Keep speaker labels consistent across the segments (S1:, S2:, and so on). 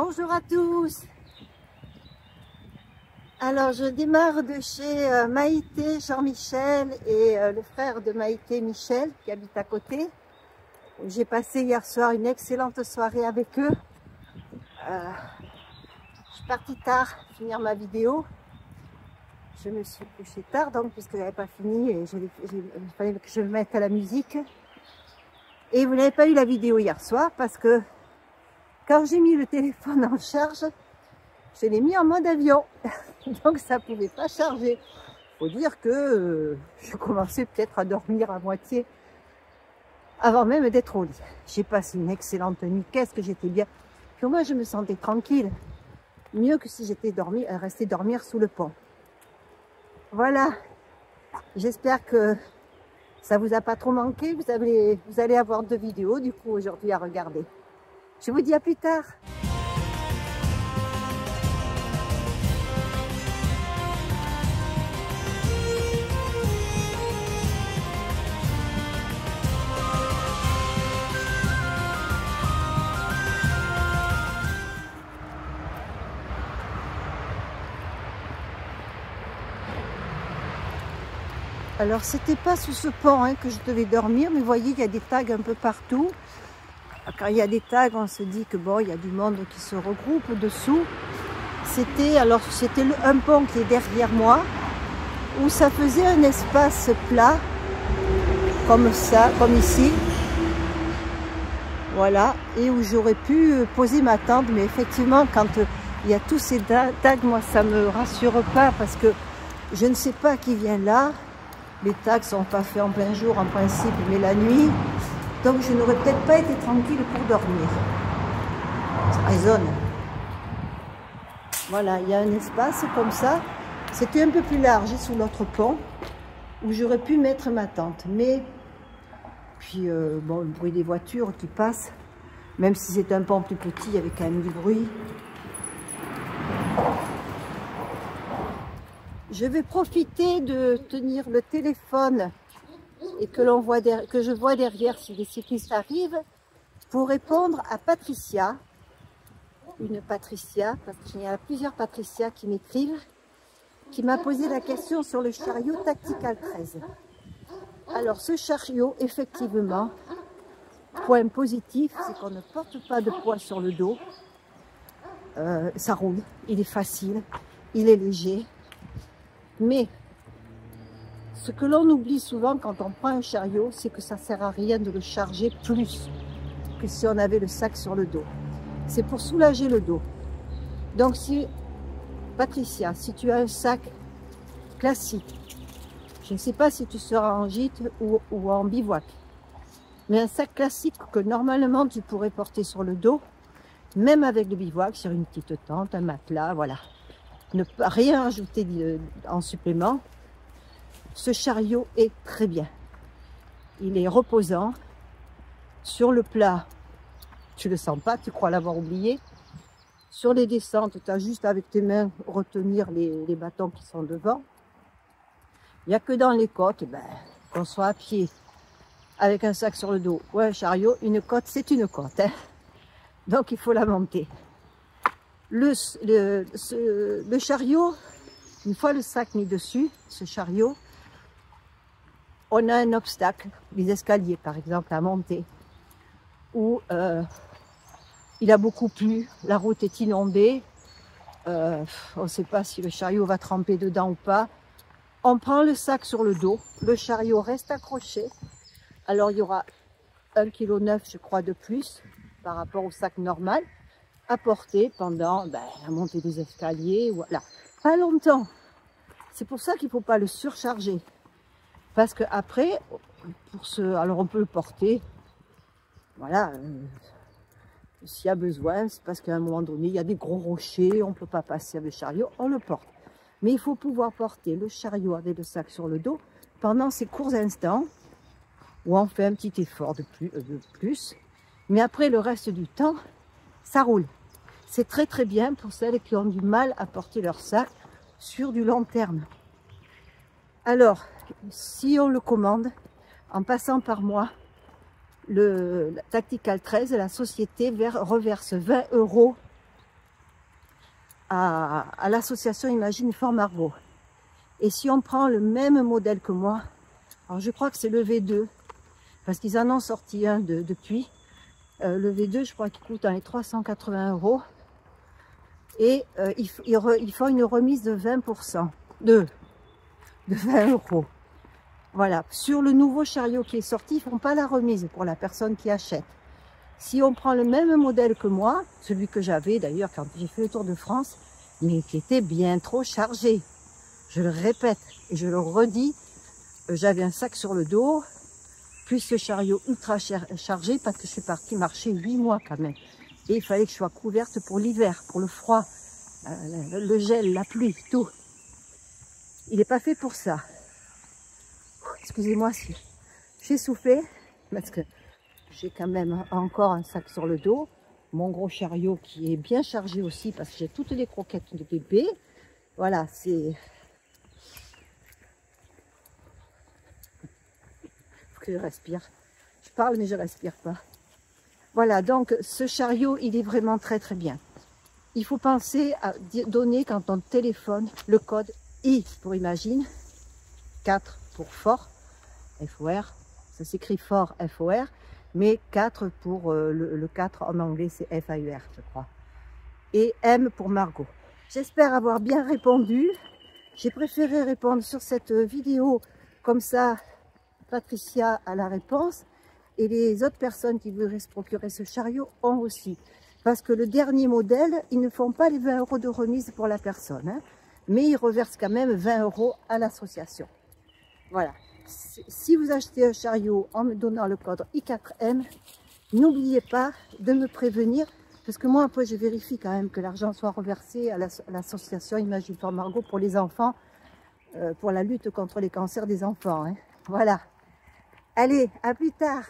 S1: Bonjour à tous. Alors je démarre de chez Maïté, Jean-Michel et le frère de Maïté, Michel, qui habite à côté. J'ai passé hier soir une excellente soirée avec eux. Je suis partie tard finir ma vidéo. Je me suis couchée tard donc puisque je n'avais pas fini et il fallait que je mette à la musique. Et vous n'avez pas eu la vidéo hier soir parce que quand j'ai mis le téléphone en charge, je l'ai mis en mode avion. Donc ça ne pouvait pas charger. Il faut dire que je commençais peut-être à dormir à moitié avant même d'être au lit. J'ai passé une excellente nuit. Qu'est-ce que j'étais bien. Puis moi je me sentais tranquille. Mieux que si j'étais restée dormir sous le pont. Voilà. J'espère que ça vous a pas trop manqué. Vous allez avoir 2 vidéos du coup aujourd'hui à regarder. Je vous dis à plus tard. Alors c'était pas sous ce pont que je devais dormir, mais vous voyez il y a des tags un peu partout. Quand il y a des tags, on se dit que bon, il y a du monde qui se regroupe dessous. C'était un pont qui est derrière moi, où ça faisait un espace plat, comme ça, comme ici. Voilà, et où j'aurais pu poser ma tente, mais effectivement, quand il y a tous ces tags, moi ça me rassure pas, parce que je ne sais pas qui vient là. Les tags sont pas faits en plein jour en principe, mais la nuit. Donc je n'aurais peut-être pas été tranquille pour dormir. Ça résonne. Voilà, il y a un espace comme ça. C'était un peu plus large sous l'autre pont, où j'aurais pu mettre ma tente. Mais, puis bon, le bruit des voitures qui passent, même si c'est un pont plus petit, il y avait quand même du bruit. Je vais profiter de tenir le téléphone et que je vois derrière si les cyclistes arrivent pour répondre à Patricia, une Patricia, parce qu'il y a plusieurs Patricia qui m'écrivent, qui m'a posé la question sur le chariot Tactical 13. Alors ce chariot, effectivement, point positif, c'est qu'on ne porte pas de poids sur le dos, ça roule, il est facile, il est léger. Mais ce que l'on oublie souvent quand on prend un chariot, c'est que ça ne sert à rien de le charger plus que si on avait le sac sur le dos. C'est pour soulager le dos. Donc si, Patricia, si tu as un sac classique, je ne sais pas si tu seras en gîte ou en bivouac, mais un sac classique que normalement tu pourrais porter sur le dos, même avec le bivouac, sur une petite tente, un matelas, voilà. Ne pas rien ajouter en supplément. Ce chariot est très bien. Il est reposant. Sur le plat, tu ne le sens pas, tu crois l'avoir oublié. Sur les descentes, tu as juste avec tes mains retenir les bâtons qui sont devant. Il n'y a que dans les côtes, qu'on soit à pied, avec un sac sur le dos ou un chariot, une côte, c'est une côte. Donc il faut la monter. Le chariot, une fois le sac mis dessus, ce chariot, on a un obstacle, les escaliers par exemple à monter, où il a beaucoup plu, la route est inondée, on ne sait pas si le chariot va tremper dedans ou pas. On prend le sac sur le dos, le chariot reste accroché, alors il y aura 1,9 kg je crois de plus par rapport au sac normal, à porter pendant la montée des escaliers, voilà. Pas longtemps. C'est pour ça qu'il ne faut pas le surcharger. Parce que après, alors on peut le porter, voilà, s'il y a besoin, c'est parce qu'à un moment donné, il y a des gros rochers, on ne peut pas passer avec le chariot, on le porte. Mais il faut pouvoir porter le chariot avec le sac sur le dos pendant ces courts instants où on fait un petit effort de plus. Mais après, le reste du temps, ça roule. C'est très très bien pour celles qui ont du mal à porter leur sac sur du long terme. Alors, si on le commande, en passant par moi, le Tactical 13, la société reverse 20 € à l'association Imagine Fort Margaux. Et si on prend le même modèle que moi, alors je crois que c'est le V2, parce qu'ils en ont sorti un depuis. Le V2, je crois qu'il coûte dans les 380 €. Et ils font une remise de 20%, de 20 €. Voilà, sur le nouveau chariot qui est sorti, ils ne font pas la remise pour la personne qui achète. Si on prend le même modèle que moi, celui que j'avais d'ailleurs quand j'ai fait le Tour de France, mais qui était bien trop chargé. Je le répète et je le redis, j'avais un sac sur le dos, plus ce chariot ultra chargé parce que je suis partie marcher 8 mois quand même. Et il fallait que je sois couverte pour l'hiver, pour le froid, le gel, la pluie, tout. Il n'est pas fait pour ça. Excusez-moi si j'ai soufflé, parce que j'ai quand même encore un sac sur le dos. Mon gros chariot qui est bien chargé aussi, parce que j'ai toutes les croquettes de bébé. Voilà, c'est... Faut que je respire. Je parle, mais je respire pas. Voilà, donc ce chariot, il est vraiment très très bien. Il faut penser à donner, quand on téléphone, le code I pour Imagine, 4 pour fort, F-O-R, ça s'écrit fort, F-O-R, mais 4 pour le 4 en anglais, c'est F-A-U-R, je crois. Et M pour Margaux. J'espère avoir bien répondu. J'ai préféré répondre sur cette vidéo, comme ça, Patricia a la réponse. Et les autres personnes qui voudraient se procurer ce chariot ont aussi. Parce que le dernier modèle, ils ne font pas les 20 € de remise pour la personne, hein, mais ils reversent quand même 20 € à l'association. Voilà. Si vous achetez un chariot en me donnant le code I4M, n'oubliez pas de me prévenir, parce que moi, après, je vérifie quand même que l'argent soit reversé à l'association Imagine Fort Margaux pour les enfants, pour la lutte contre les cancers des enfants, hein. Voilà. Allez, à plus tard.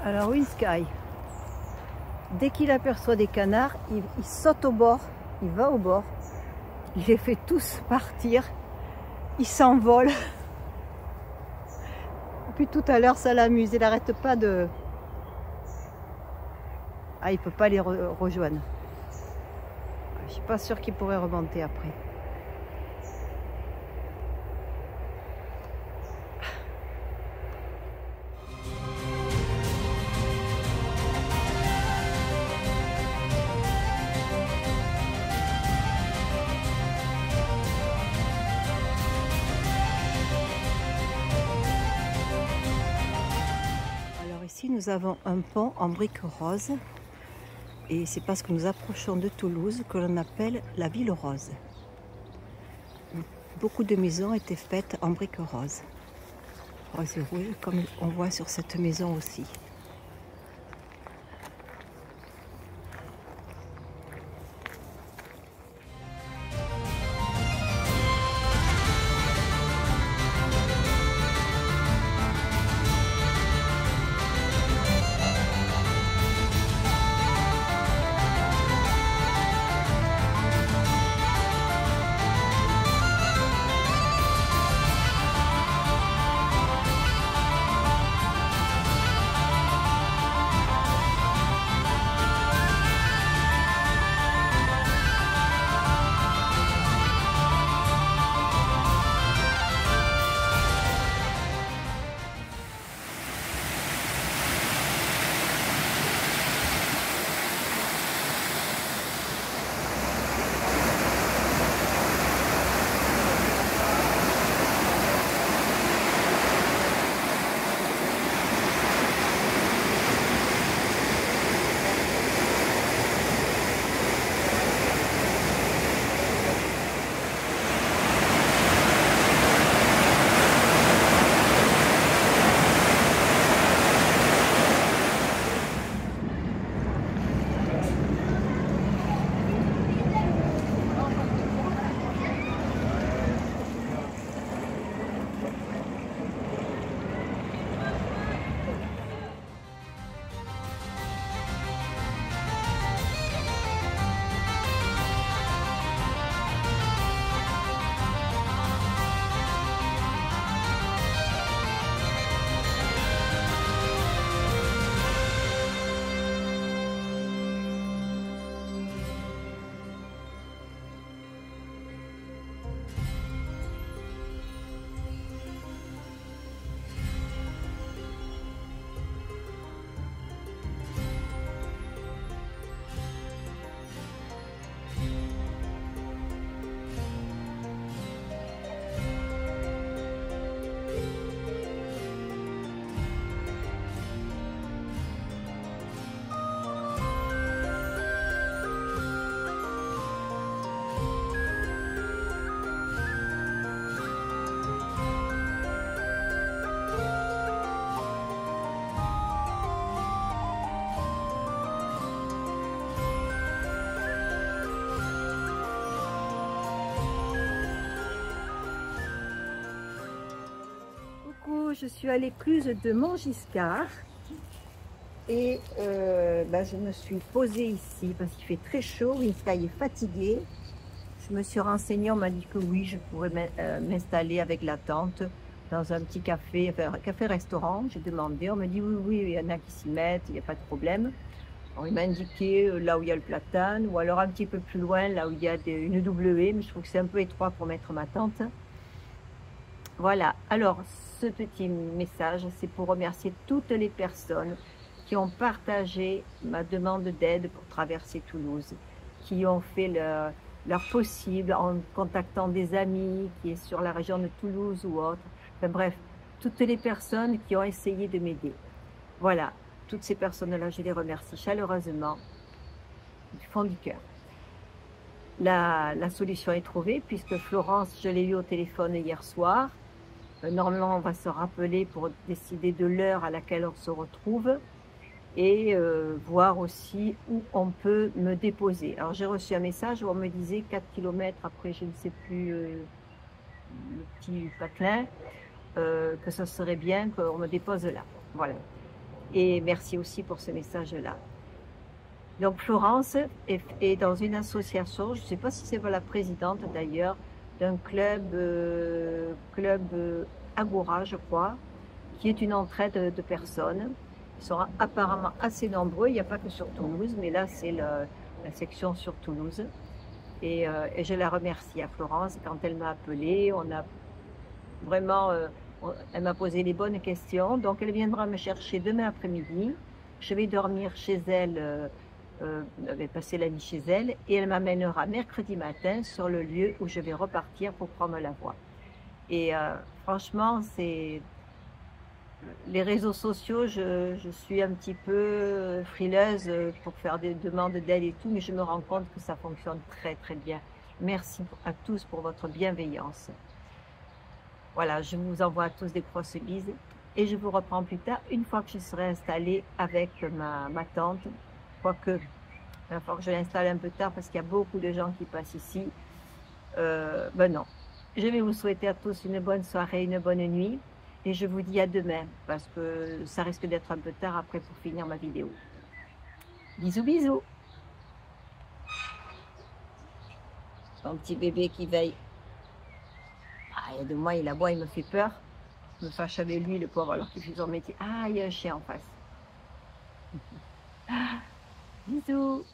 S1: Alors oui, Sky, dès qu'il aperçoit des canards, il saute au bord, il va au bord, il les fait tous partir, il s'envole. Puis tout à l'heure, ça l'amuse, il n'arrête pas de... Ah, il ne peut pas les rejoindre. Je ne suis pas sûre qu'il pourrait remonter après. Ici, nous avons un pont en briques roses et c'est parce que nous approchons de Toulouse que l'on appelle la ville rose. Beaucoup de maisons étaient faites en briques roses. Rose et rouge, comme on voit sur cette maison aussi. je suis à l'écluse de Montgiscard et je me suis posée ici parce qu'il fait très chaud. Winska est fatiguée. Je me suis renseignée, on m'a dit que oui, je pourrais m'installer avec la tente dans un petit café, enfin, un café-restaurant. J'ai demandé, on m'a dit oui, oui, il y en a qui s'y mettent, il n'y a pas de problème. Alors, il m'a indiqué là où il y a le platane, ou alors un petit peu plus loin, là où il y a une W, mais je trouve que c'est un peu étroit pour mettre ma tente. Voilà, alors ce petit message, c'est pour remercier toutes les personnes qui ont partagé ma demande d'aide pour traverser Toulouse, qui ont fait leur possible en contactant des amis qui est sur la région de Toulouse ou autre. Enfin bref, toutes les personnes qui ont essayé de m'aider. Voilà, toutes ces personnes-là, je les remercie chaleureusement du fond du cœur. La solution est trouvée puisque Florence, je l'ai eu au téléphone hier soir. Normalement, on va se rappeler pour décider de l'heure à laquelle on se retrouve et voir aussi où on peut me déposer. Alors, j'ai reçu un message où on me disait 4 km après, je ne sais plus, le petit patelin, que ça serait bien qu'on me dépose là. Voilà. Et merci aussi pour ce message-là. Donc, Florence est dans une association, je ne sais pas si c'est la présidente d'ailleurs, d'un club Agora, je crois, qui est une entraide de personnes. Ils sont apparemment assez nombreux, il n'y a pas que sur Toulouse, mais là c'est la section sur Toulouse. Et je la remercie à Florence quand elle m'a appelée. On a vraiment, elle m'a posé les bonnes questions. Donc elle viendra me chercher demain après-midi. Je vais dormir chez elle, je vais passer la nuit chez elle, et elle m'amènera mercredi matin sur le lieu où je vais repartir pour prendre la voie. Et franchement, c'est les réseaux sociaux, je suis un petit peu frileuse pour faire des demandes d'aide et tout, mais je me rends compte que ça fonctionne très très bien. Merci à tous pour votre bienveillance. Voilà, je vous envoie à tous des grosses bises et je vous reprends plus tard, une fois que je serai installée avec ma tante. Quoique, il va falloir que je l'installe un peu tard parce qu'il y a beaucoup de gens qui passent ici. Ben non. Je vais vous souhaiter à tous une bonne soirée, une bonne nuit. Et je vous dis à demain, parce que ça risque d'être un peu tard après pour finir ma vidéo. Bisous, bisous. Mon petit bébé qui veille. Ah, il y a de moi, il aboie, il me fait peur. Je me fâche avec lui, le pauvre, alors qu'il fait son métier. Ah, il y a un chien en face. Bisous.